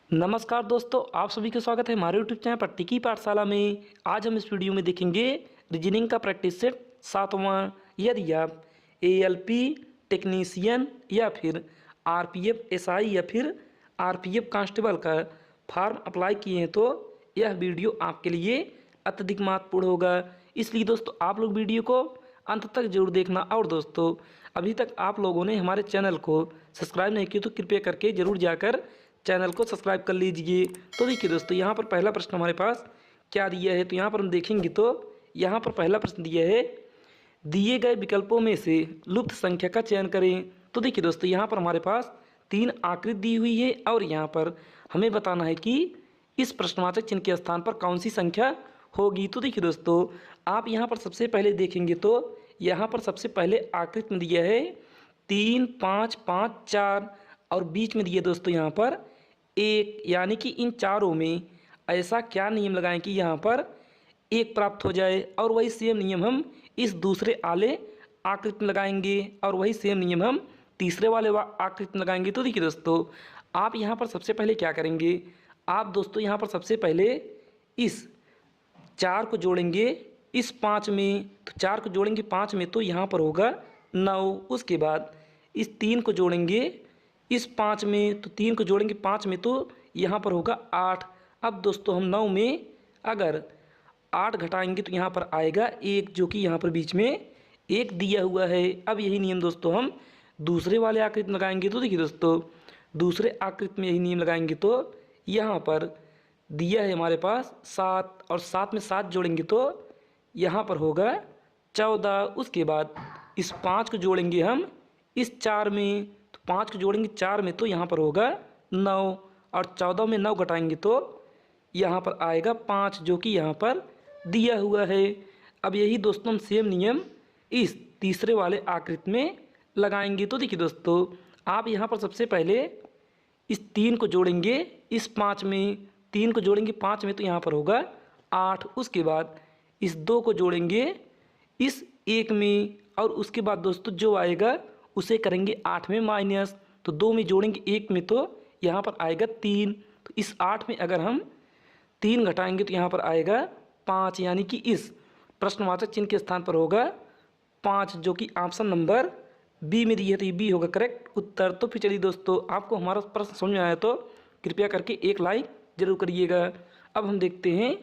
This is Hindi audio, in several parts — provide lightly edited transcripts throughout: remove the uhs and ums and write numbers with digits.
नमस्कार दोस्तों, आप सभी का स्वागत है हमारे यूट्यूब चैनल पर टिकी पाठशाला में। आज हम इस वीडियो में देखेंगे रीजनिंग का प्रैक्टिस सेट 7वां। यदि आप एएलपी टेक्नीशियन या फिर आरपीएफ एसआई या फिर आरपीएफ कांस्टेबल का फॉर्म अप्लाई किए हैं तो यह वीडियो आपके लिए अत्यधिक महत्वपूर्ण होगा। इसलिए दोस्तों आप लोग वीडियो को अंत तक जरूर देखना। और दोस्तों अभी तक आप लोगों ने हमारे चैनल को सब्सक्राइब नहीं किया तो कृपया करके ज़रूर जाकर चैनल को सब्सक्राइब कर लीजिए। तो देखिए दोस्तों, यहाँ पर पहला प्रश्न हमारे पास क्या दिया है, तो यहाँ पर हम देखेंगे तो यहाँ पर पहला प्रश्न दिया है, दिए गए विकल्पों में से लुप्त संख्या का चयन करें। तो देखिए दोस्तों, यहाँ पर हमारे पास 3 आकृति दी हुई है और यहाँ पर हमें बताना है कि इस प्रश्नवाचक चिन्ह के स्थान पर कौन सी संख्या होगी। तो देखिए दोस्तों, आप यहाँ पर सबसे पहले देखेंगे तो यहाँ पर सबसे पहले आकृति में दिया है 3, 5, 5, 4 और बीच में दिए दोस्तों यहाँ पर 1, यानी कि इन चारों में ऐसा क्या नियम लगाएं कि यहाँ पर 1 प्राप्त हो जाए। और वही सेम नियम हम इस दूसरे आले आकृति में लगाएंगे और वही सेम नियम हम तीसरे वाले आकृति में लगाएंगे। तो देखिए दोस्तों, आप यहाँ पर सबसे पहले क्या करेंगे, आप दोस्तों यहाँ पर सबसे पहले इस 4 को जोड़ेंगे इस 5 में, तो 4 को जोड़ेंगे 5 में तो यहाँ पर होगा 9। उसके बाद इस 3 को जोड़ेंगे इस 5 में, तो 3 को जोड़ेंगे 5 में तो यहाँ पर होगा 8। अब दोस्तों हम 9 में अगर 8 घटाएंगे तो यहाँ पर आएगा 1, जो कि यहाँ पर बीच में 1 दिया हुआ है। अब यही नियम दोस्तों हम दूसरे वाले आकृति में लगाएंगे। तो देखिए दोस्तों, दूसरे आकृति में यही नियम लगाएंगे तो यहाँ पर दिया है हमारे पास 7 और 7 में 7 जोड़ेंगे तो यहाँ पर होगा 14। उसके बाद इस 5 को जोड़ेंगे हम इस 4 में, तो 5 को जोड़ेंगे 4 में तो यहाँ पर होगा 9 और 14 में 9 घटाएंगे तो यहाँ पर आएगा 5, जो कि यहाँ पर दिया हुआ है। अब यही दोस्तों हम सेम नियम इस तीसरे वाले आकृति में लगाएंगे। तो देखिए दोस्तों, आप यहाँ पर सबसे पहले इस 3 को जोड़ेंगे इस 5 में, 3 को जोड़ेंगे 5 में तो यहाँ पर होगा 8। उसके बाद इस 2 को जोड़ेंगे इस 1 में और उसके बाद दोस्तों जो आएगा उसे करेंगे 8 में माइनस, तो 2 में जोड़ेंगे 1 में तो यहाँ पर आएगा 3। तो इस 8 में अगर हम 3 घटाएंगे तो यहाँ पर आएगा 5, यानी कि इस प्रश्नवाचक चिन्ह के स्थान पर होगा 5, जो कि ऑप्शन नंबर बी में दिया है, तो ये बी होगा करेक्ट उत्तर। तो फिर चलिए दोस्तों, आपको हमारा प्रश्न समझ में आया तो कृपया करके एक लाइक जरूर करिएगा। अब हम देखते हैं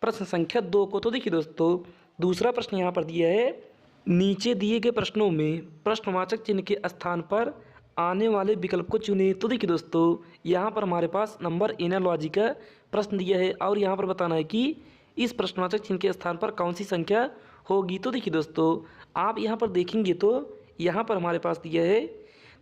प्रश्न संख्या 2 को। तो देखिए दोस्तों, दूसरा प्रश्न यहाँ पर दिया है, नीचे दिए गए प्रश्नों में प्रश्नवाचक चिन्ह के स्थान पर आने वाले विकल्प को चुनें। तो देखिए दोस्तों, यहाँ पर हमारे पास नंबर एनालॉजी का प्रश्न दिया है और यहाँ पर बताना है कि इस प्रश्नवाचक चिन्ह के स्थान पर कौन सी संख्या होगी। तो देखिए दोस्तों, आप यहाँ पर देखेंगे तो यहाँ पर हमारे पास दिया है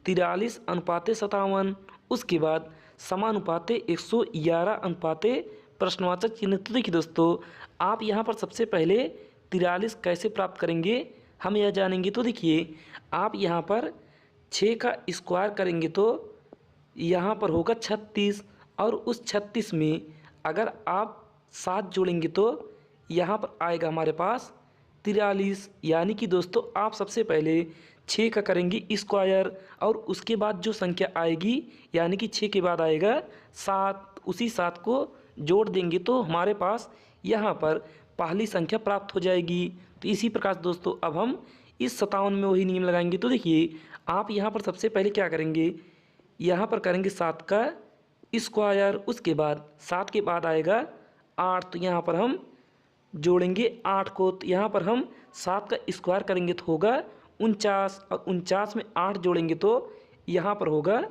43:57। उसके बाद समानुपाते 111 प्रश्नवाचक चिन्ह। तो देखिए दोस्तों, आप यहाँ पर सबसे पहले 43 कैसे प्राप्त करेंगे हम यह जानेंगे। तो देखिए, आप यहाँ पर 6 का स्क्वायर करेंगे तो यहाँ पर होगा 36 और उस 36 में अगर आप 7 जोड़ेंगे तो यहाँ पर आएगा हमारे पास 43। यानी कि दोस्तों आप सबसे पहले 6 का करेंगे स्क्वायर और उसके बाद जो संख्या आएगी यानी कि 6 के बाद आएगा 7, उसी 7 को जोड़ देंगे तो हमारे पास यहाँ पर पहली संख्या प्राप्त हो जाएगी। तो इसी प्रकार दोस्तों अब हम इस 57 में वही नियम लगाएंगे। तो देखिए, आप यहाँ पर सबसे पहले क्या करेंगे, यहाँ पर करेंगे 7 का स्क्वायर, उसके बाद 7 के बाद आएगा 8, तो यहाँ पर हम जोड़ेंगे 8 को, तो यहाँ पर हम 7 का स्क्वायर करेंगे तो होगा 49 और 49 में 8 जोड़ेंगे तो यहाँ पर होगा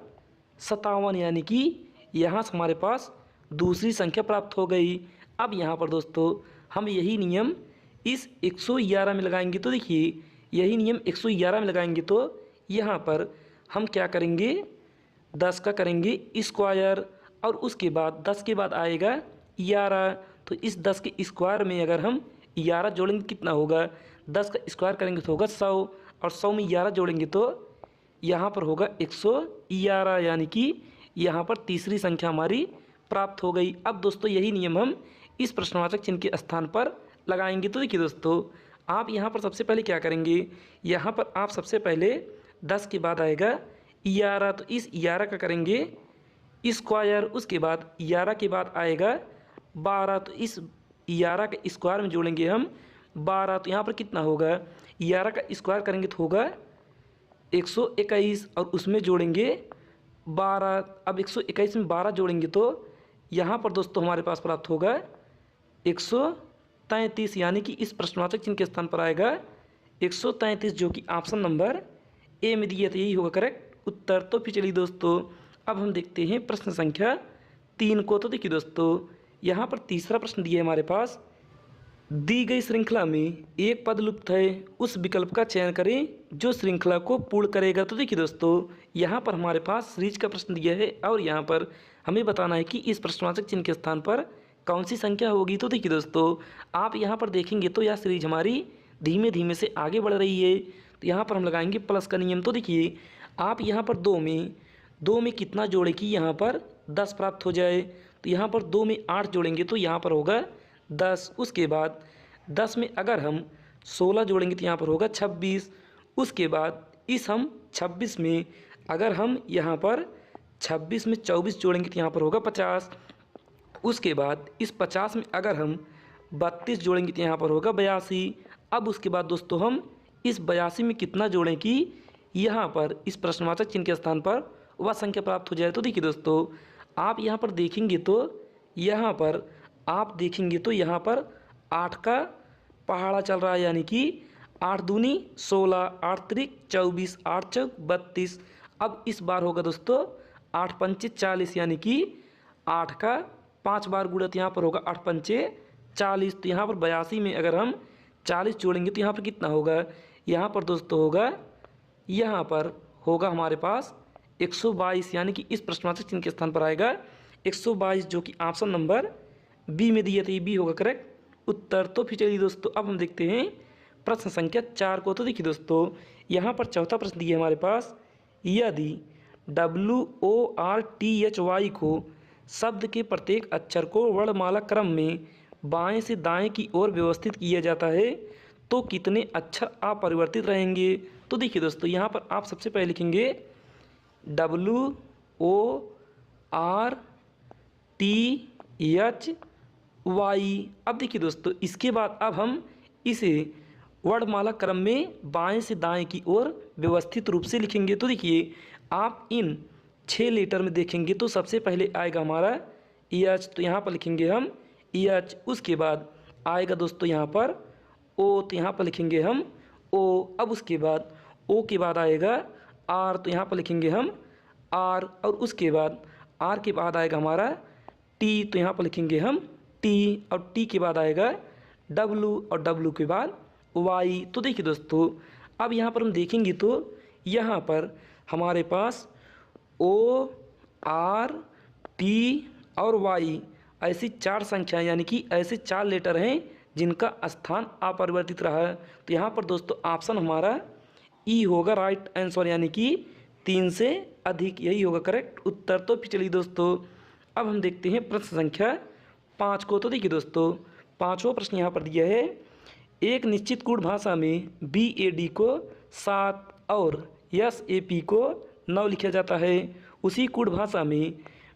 57, यानी कि यहाँ से हमारे पास दूसरी संख्या प्राप्त हो गई। अब यहाँ पर दोस्तों हम यही नियम इस 111 में लगाएंगे। तो देखिए, यही नियम 111 में लगाएंगे तो यहाँ पर हम क्या करेंगे, 10 का करेंगे स्क्वायर और उसके बाद 10 के बाद आएगा 11, तो इस 10 के स्क्वायर में अगर हम 11 जोड़ेंगे कितना होगा, 10 का स्क्वायर करेंगे तो होगा 100 और 100 में 11 जोड़ेंगे तो यहाँ पर होगा 111, यानी कि यहाँ पर तीसरी संख्या हमारी प्राप्त हो गई। अब दोस्तों यही नियम हम इस प्रश्नवाचक चिन्ह के स्थान पर लगाएंगे। तो देखिए दोस्तों, आप यहाँ पर सबसे पहले क्या करेंगे, यहाँ पर आप सबसे पहले 10 के बाद आएगा 11, तो इस 11 का करेंगे स्क्वायर, उसके बाद 11 के बाद आएगा 12, तो इस 11 के स्क्वायर में जोड़ेंगे हम 12, तो यहाँ पर कितना होगा, 11 का स्क्वायर करेंगे तो होगा 121 और उसमें जोड़ेंगे 12। अब 121 में 12 जोड़ेंगे तो यहाँ पर दोस्तों हमारे पास प्राप्त होगा 133, यानी कि इस प्रश्नवाचक चिन्ह के स्थान पर आएगा 133, जो कि ऑप्शन नंबर ए में दिया था, यही होगा करेक्ट उत्तर। तो फिर चलिए दोस्तों अब हम देखते हैं प्रश्न संख्या 3 को। तो देखिए दोस्तों यहाँ पर तीसरा प्रश्न दिया है हमारे पास, दी गई श्रृंखला में एक पद लुप्त है, उस विकल्प का चयन करें जो श्रृंखला को पूर्ण करेगा। तो देखिए दोस्तों यहाँ पर हमारे पास सीरीज का प्रश्न दिया है और यहाँ पर हमें बताना है कि इस प्रश्नवाचक चिन्ह के स्थान पर कौन सी संख्या होगी। तो देखिए दोस्तों आप यहाँ पर देखेंगे तो यह सीरीज हमारी धीमे धीमे से आगे बढ़ रही है, तो यहाँ पर हम लगाएंगे प्लस का नियम। तो देखिए आप यहाँ पर दो में कितना जोड़े कि यहाँ पर 10 प्राप्त हो जाए, तो यहाँ पर 2 में 8 जोड़ेंगे तो यहाँ पर होगा 10। उसके बाद 10 में अगर हम 16 जोड़ेंगे तो यहाँ पर होगा 26। उसके बाद इस हम 26 में अगर हम यहाँ पर 26 में 24 जोड़ेंगे तो यहाँ पर होगा 50। उसके बाद इस 50 में अगर हम 32 जोड़ेंगे तो यहाँ पर होगा 82। अब उसके बाद दोस्तों हम इस 82 में कितना जोड़ें कि यहाँ पर इस प्रश्नवाचक चिन्ह के स्थान पर वह संख्या प्राप्त हो जाए। तो देखिए दोस्तों आप यहाँ पर देखेंगे तो यहाँ पर आप देखेंगे तो यहाँ पर 8 का पहाड़ा चल रहा है, यानी कि 8 दूनी 16, 8 त्रिक 24, 8 चौक 32। अब इस बार होगा दोस्तों 8 पंचे 40, यानी कि 8 का 5 बार गुणा, तो यहाँ पर होगा 8 पंचे 40। तो यहाँ पर 82 में अगर हम 40 जोड़ेंगे तो यहाँ पर कितना होगा, यहाँ पर दोस्तों होगा, यहाँ पर होगा हमारे पास 122, यानी कि इस प्रश्नवाचक चिन्ह के स्थान पर आएगा 122, जो कि ऑप्शन नंबर बी में दिया था, ये बी होगा करेक्ट उत्तर। तो फिर चलिए दोस्तों अब हम देखते हैं प्रश्न संख्या 4 को। तो देखिए दोस्तों यहाँ पर चौथा प्रश्न दिया है हमारे पास, यदि WORTHY को शब्द के प्रत्येक अक्षर को वर्णमाला क्रम में बाएं से दाएं की ओर व्यवस्थित किया जाता है तो कितने अक्षर अपरिवर्तित रहेंगे। तो देखिए दोस्तों यहाँ पर आप सबसे पहले लिखेंगे WORTHY। अब देखिए दोस्तों इसके बाद अब हम इसे वर्णमाला क्रम में बाएं से दाएं की ओर व्यवस्थित रूप से लिखेंगे। तो देखिए आप इन 6 लेटर में देखेंगे तो सबसे पहले आएगा हमारा EH, तो यहाँ पर लिखेंगे हम EH। उसके बाद आएगा दोस्तों यहाँ पर O, तो यहाँ पर लिखेंगे हम O। अब उसके बाद O के बाद आएगा R, तो यहाँ पर लिखेंगे हम R। और उसके बाद R के बाद आएगा हमारा T, तो यहाँ पर लिखेंगे हम T। और T के बाद आएगा W और W के बाद Y। तो देखिए दोस्तों अब यहाँ पर हम देखेंगे तो यहाँ पर हमारे पास O, R, T और Y ऐसी 4 संख्याएं, यानी कि ऐसे 4 लेटर हैं जिनका स्थान अपरिवर्तित रहा है। तो यहाँ पर दोस्तों ऑप्शन हमारा ई होगा राइट आंसर, यानी कि 3 से अधिक, यही होगा करेक्ट उत्तर। तो फिर चलिए दोस्तों अब हम देखते हैं प्रश्न संख्या 5 को। तो देखिए दोस्तों 5वां प्रश्न यहाँ पर दिया है, एक निश्चित कूट भाषा में BAD को 7 और SAP को 9 लिखा जाता है, उसी कूट भाषा में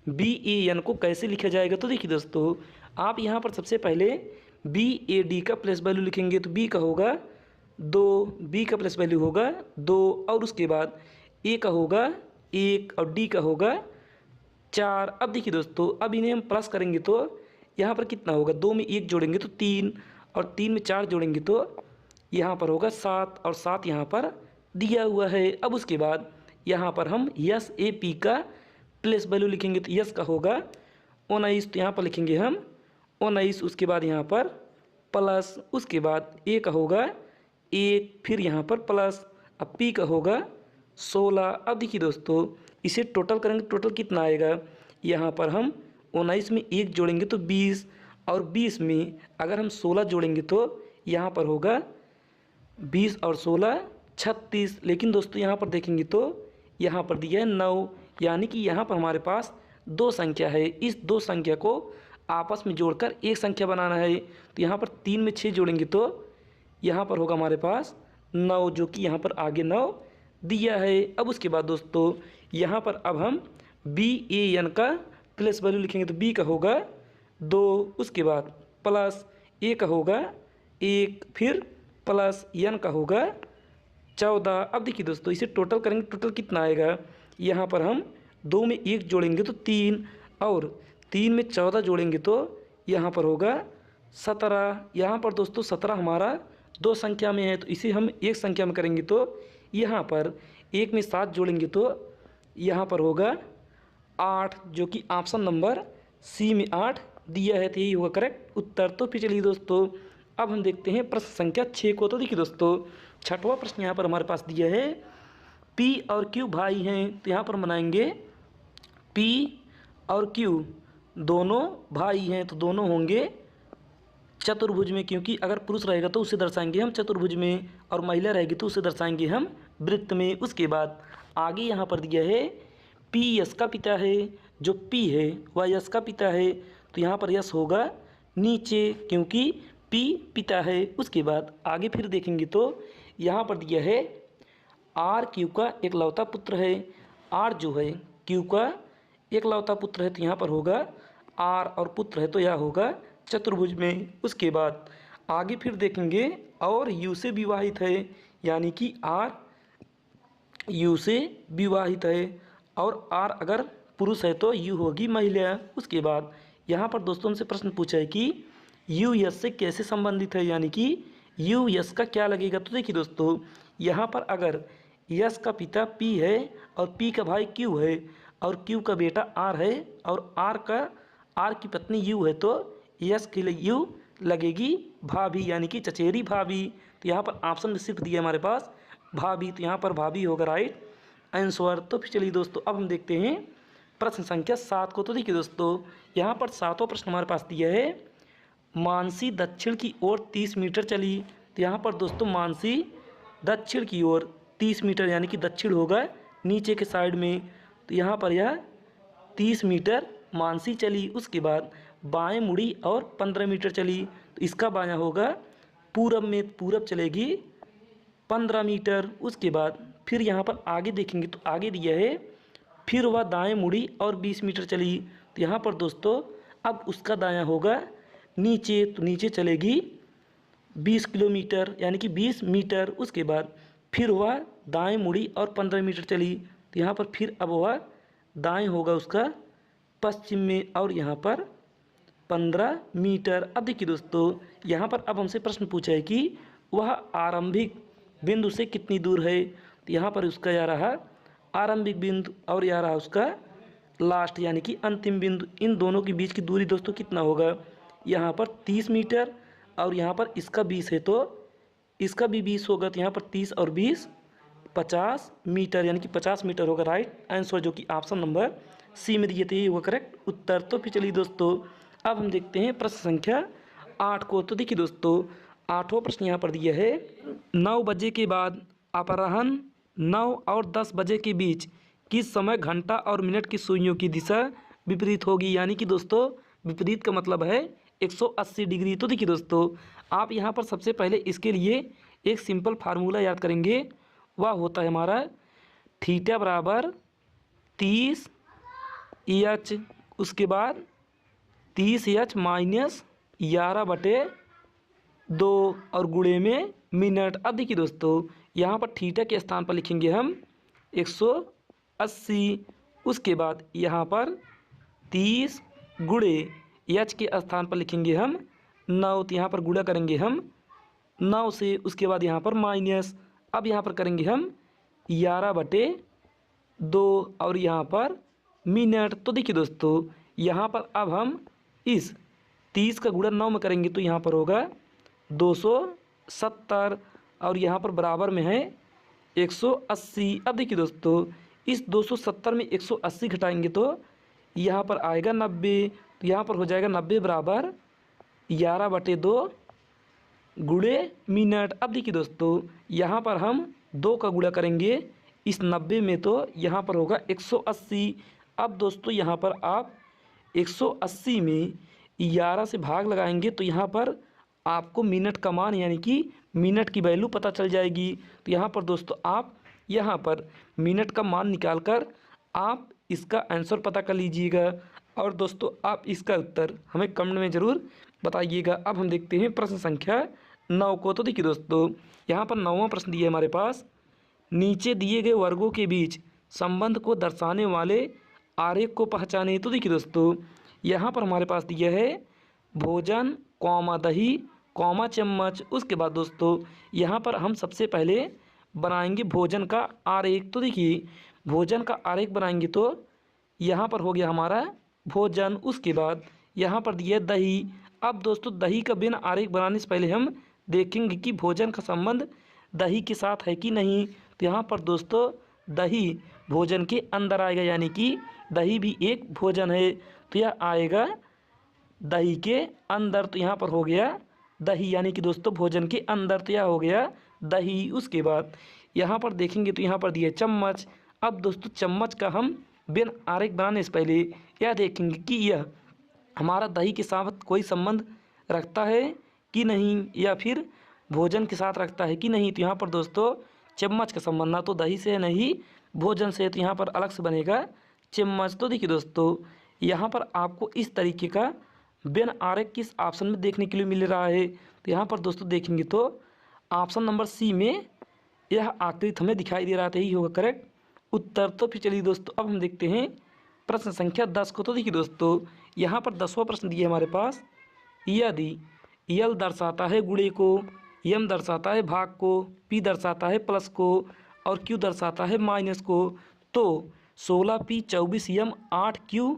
BAN को कैसे लिखा जाएगा। तो देखिए दोस्तों आप यहाँ पर सबसे पहले BAD का प्लेस वैल्यू लिखेंगे तो B का होगा 2, B का प्लेस वैल्यू होगा 2, और उसके बाद A का होगा 1 और D का होगा 4। अब देखिए दोस्तों अब इन्हें हम प्लस करेंगे तो यहाँ पर कितना होगा, 2 में 1 जोड़ेंगे तो 3 और 3 में 4 जोड़ेंगे तो यहाँ पर होगा 7 और 7 यहाँ पर दिया हुआ है। अब उसके बाद यहाँ पर हम SAP का प्लेस वैल्यू लिखेंगे तो यस का होगा 19, तो यहाँ पर लिखेंगे हम 19। उसके बाद यहाँ पर प्लस, उसके बाद A का होगा 1, फिर यहाँ पर प्लस, अब P का होगा 16। अब देखिए दोस्तों इसे टोटल करेंगे, टोटल कितना आएगा, यहाँ पर हम 19 में 1 जोड़ेंगे तो 20 और 20 में अगर हम 16 जोड़ेंगे तो यहाँ पर होगा 20 और 16 36। लेकिन दोस्तों यहाँ पर देखेंगे तो यहाँ पर दिया है 9, यानी कि यहाँ पर हमारे पास 2 संख्या है, इस 2 संख्या को आपस में जोड़कर एक संख्या बनाना है। तो यहाँ पर 3 में 6 जोड़ेंगे तो यहाँ पर होगा हमारे पास 9, जो कि यहाँ पर आगे 9 दिया है। अब उसके बाद दोस्तों यहाँ पर अब हम BAN का प्लस वैल्यू लिखेंगे तो B का होगा 2, उसके बाद प्लस A का होगा 1, फिर प्लस N का होगा 14। अब देखिए दोस्तों इसे टोटल करेंगे, टोटल कितना आएगा, यहाँ पर हम 2 में 1 जोड़ेंगे तो 3, और 3 में 14 जोड़ेंगे तो यहाँ पर होगा 17। यहाँ पर दोस्तों 17 हमारा 2 संख्या में है, तो इसे हम एक संख्या में करेंगे तो यहाँ पर 1 में 7 जोड़ेंगे तो यहाँ पर होगा 8, जो कि ऑप्शन नंबर सी में 8 दिया है, तो यही होगा करेक्ट उत्तर। तो फिर चलिए दोस्तों अब हम देखते हैं प्रश्न संख्या 6 को। तो देखिए दोस्तों छठवां प्रश्न यहाँ पर हमारे पास दिया है, P और Q भाई हैं, तो यहाँ पर बनाएंगे P और Q दोनों भाई हैं, तो दोनों होंगे चतुर्भुज में, क्योंकि अगर पुरुष रहेगा तो उसे दर्शाएंगे हम चतुर्भुज में, और महिला रहेगी तो उसे दर्शाएंगे हम वृत्त में। उसके बाद आगे यहाँ पर दिया है P यश का पिता है, जो P है वह यश का पिता है, तो यहाँ पर यश होगा नीचे क्योंकि P पिता है। उसके बाद आगे फिर देखेंगे तो यहाँ पर दिया है R Q का एकलौता पुत्र है, R जो है Q का एकलौता पुत्र है, तो यहाँ पर होगा R, और पुत्र है तो यह होगा चतुर्भुज में। उसके बाद आगे फिर देखेंगे और U से विवाहित है, यानी कि R U से विवाहित है, और R अगर पुरुष है तो U होगी महिला। उसके बाद यहाँ पर दोस्तों हमसे प्रश्न पूछा है कि U यश से कैसे संबंधित है, यानी कि U यश का क्या लगेगा। तो देखिए दोस्तों यहाँ पर अगर यश का पिता P है और P का भाई Q है और Q का बेटा R है और R की पत्नी U है, तो यश के लिए U लगेगी भाभी, यानी कि चचेरी भाभी। तो यहाँ पर ऑप्शन में सिर्फ दिया हमारे पास भाभी, तो यहाँ पर भाभी होगा राइट आंसर। तो फिर चलिए दोस्तों अब हम देखते हैं प्रश्न संख्या 7 को। तो देखिए दोस्तों यहाँ पर 7वां प्रश्न हमारे पास दिया है, मानसी दक्षिण की ओर 30 मीटर चली। तो यहाँ पर दोस्तों मानसी दक्षिण की ओर 30 मीटर, यानी कि दक्षिण होगा नीचे के साइड में, तो यहाँ पर यह 30 मीटर मानसी चली। उसके बाद बाएं मुड़ी और 15 मीटर चली, तो इसका बायां होगा पूरब में, पूरब चलेगी 15 मीटर। उसके बाद फिर यहाँ पर आगे देखेंगे तो आगे दिया है फिर वह दाएं मुड़ी और 20 मीटर चली, तो यहाँ पर दोस्तों अब उसका दायां होगा नीचे, तो नीचे चलेगी 20 किलोमीटर, यानी कि 20 मीटर। उसके बाद फिर वह दाएं मुड़ी और 15 मीटर चली, तो यहाँ पर फिर अब वह दाएं होगा उसका पश्चिम में, और यहाँ पर 15 मीटर। अब देखिए दोस्तों यहाँ पर अब हमसे प्रश्न पूछा है कि वह आरंभिक बिंदु से कितनी दूर है, तो यहाँ पर उसका जा रहा आरंभिक बिंदु और यह रहा उसका लास्ट, यानी कि अंतिम बिंदु। इन दोनों के बीच की दूरी दोस्तों कितना होगा, यहाँ पर 30 मीटर और यहाँ पर इसका 20 है, तो इसका भी 20 होगा, तो यहाँ पर 30 और 20 50 मीटर, यानी कि 50 मीटर होगा राइट आंसर, जो कि ऑप्शन नंबर सी में दिए थे, ये होगा करेक्ट उत्तर। तो फिर चलिए दोस्तों अब हम देखते हैं प्रश्न संख्या 8 को। तो देखिए दोस्तों 8वां प्रश्न यहाँ पर दिया है, 9 बजे के बाद अपराह्न 9 और 10 बजे के बीच किस समय घंटा और मिनट की सुइयों की दिशा विपरीत होगी, यानी कि दोस्तों विपरीत का मतलब है 180 डिग्री। तो देखिए दोस्तों आप यहाँ पर सबसे पहले इसके लिए एक सिंपल फार्मूला याद करेंगे, वह होता है हमारा थीटा बराबर 30 एच, उसके बाद 30 एच माइनस 11/2 और गुणे में मिनट। अब देखिए दोस्तों यहाँ पर थीटा के स्थान पर लिखेंगे हम 180, उसके बाद यहाँ पर 30 गुणे एच के स्थान पर लिखेंगे हम 9, तो यहाँ पर गुणा करेंगे हम 9 से, उसके बाद यहाँ पर माइनस, अब यहाँ पर करेंगे हम 11/2 और यहाँ पर मिनट। तो देखिए दोस्तों यहाँ पर अब हम इस 30 का गुणा 9 में करेंगे तो यहाँ पर होगा 270 और यहाँ पर बराबर में है 180। अब देखिए दोस्तों इस 270 में 180 घटाएंगे तो यहाँ पर आएगा 90, तो यहाँ पर हो जाएगा 90 बराबर 11/2 गुणे मिनट। अब देखिए दोस्तों यहाँ पर हम 2 का गुणा करेंगे इस 90 में, तो यहाँ पर होगा 180। अब दोस्तों यहाँ पर आप 180 में 11 से भाग लगाएंगे तो यहाँ पर आपको मिनट का मान, यानी कि मिनट की वैल्यू पता चल जाएगी। तो यहाँ पर दोस्तों आप यहाँ पर मिनट का मान निकालकर आप इसका आंसर पता कर लीजिएगा और दोस्तों आप इसका उत्तर हमें कमेंट में ज़रूर बताइएगा। अब हम देखते हैं प्रश्न संख्या 9 को। तो देखिए दोस्तों, यहाँ पर 9वां प्रश्न दिया है हमारे पास, नीचे दिए गए वर्गों के बीच संबंध को दर्शाने वाले आरेख को पहचाने। तो देखिए दोस्तों, यहाँ पर हमारे पास दिया है भोजन कौमा दही कौमा चम्मच। उसके बाद दोस्तों यहाँ पर हम सबसे पहले बनाएंगे भोजन का आरेख। तो देखिए भोजन का आरेख बनाएंगे तो यहाँ पर हो गया हमारा भोजन। उसके बाद यहाँ पर दिया है दही। अब दोस्तों दही का बिना आरेख बनाने से पहले हम देखेंगे कि भोजन का संबंध दही के साथ है कि नहीं। तो यहाँ पर दोस्तों दही भोजन के अंदर आएगा, यानी कि दही भी एक भोजन है, तो यह आएगा दही के अंदर। तो यहाँ पर हो गया दही, यानी कि दोस्तों भोजन के अंदर, तो यह हो गया दही। उसके बाद यहाँ पर देखेंगे तो यहाँ पर दिया चम्मच। अब दोस्तों चम्मच का हम बिन आरेख बनाने से पहले यह देखेंगे कि यह हमारा दही के साथ कोई संबंध रखता है कि नहीं, या फिर भोजन के साथ रखता है कि नहीं। तो यहाँ पर दोस्तों चम्मच का संबंध ना तो दही से है नहीं भोजन से, तो यहाँ पर अलग से बनेगा चम्मच। तो देखिए दोस्तों यहाँ पर आपको इस तरीके का बिन आरेख किस ऑप्शन में देखने के लिए मिल रहा है। तो यहाँ पर दोस्तों देखेंगे तो ऑप्शन नंबर सी में यह आकृति हमें दिखाई दे रहा था, यही होगा करेक्ट उत्तर। तो फिर चलिए दोस्तों अब हम देखते हैं प्रश्न संख्या 10 को। तो देखिए दोस्तों यहाँ पर 10वां प्रश्न दिया है हमारे पास, यदि यल दर्शाता है गुणे को, यम दर्शाता है भाग को, पी दर्शाता है प्लस को और क्यू दर्शाता है माइनस को, तो 16p 24m 8q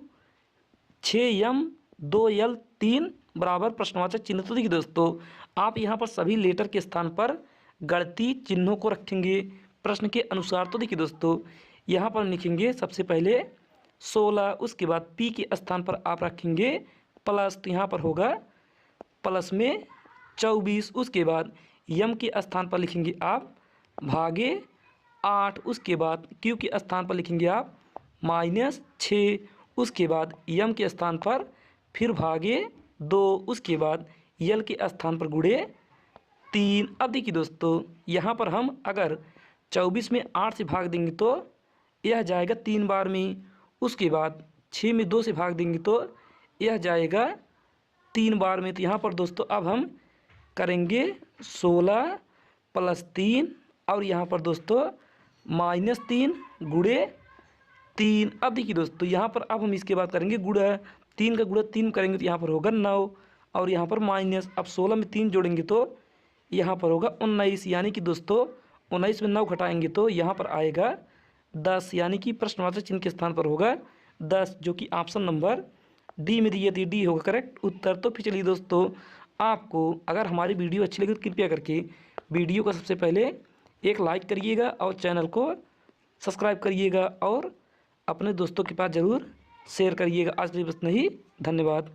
6m 2l 3 बराबर प्रश्नवाचक चिन्ह। तो देखिए दोस्तों आप यहाँ पर सभी लेटर के स्थान पर गणती चिन्हों को रखेंगे प्रश्न के अनुसार। तो देखिए दोस्तों यहाँ पर लिखेंगे सबसे पहले 16, उसके बाद पी के स्थान पर आप रखेंगे प्लस, तो यहाँ पर होगा प्लस में 24, उसके बाद यम के स्थान पर लिखेंगे आप भागे 8, उसके बाद क्यू के स्थान पर लिखेंगे आप -6, उसके बाद यम के स्थान पर फिर भागे 2, उसके बाद यल के स्थान पर गुणे 3। अब देखिए दोस्तों यहाँ पर हम अगर 24 में 8 से भाग देंगे तो यह जाएगा 3 बार में, उसके बाद 6 में 2 से भाग देंगे तो यह जाएगा 3 बार में। तो यहाँ पर दोस्तों अब हम करेंगे 16 + 3 और यहाँ पर दोस्तों -3 गुणे 3। अब देखिए दोस्तों यहाँ पर अब हम इसके बाद करेंगे गुणा, 3 का गुणा 3 करेंगे तो यहाँ पर होगा 9 और यहाँ पर माइनस। अब 16 में 3 जोड़ेंगे तो यहाँ पर होगा 19, यानी कि दोस्तों 19 में 9 घटाएंगे तो यहाँ पर आएगा 10, यानी कि प्रश्नवाचक चिन्ह के स्थान पर होगा 10, जो कि ऑप्शन नंबर डी में दिए थे, डी होगा करेक्ट उत्तर। तो फिर चलिए दोस्तों आपको अगर हमारी वीडियो अच्छी लगे तो कृपया करके वीडियो को सबसे पहले एक लाइक करिएगा और चैनल को सब्सक्राइब करिएगा और अपने दोस्तों के पास ज़रूर शेयर करिएगा। आज के लिए बस नहीं, धन्यवाद।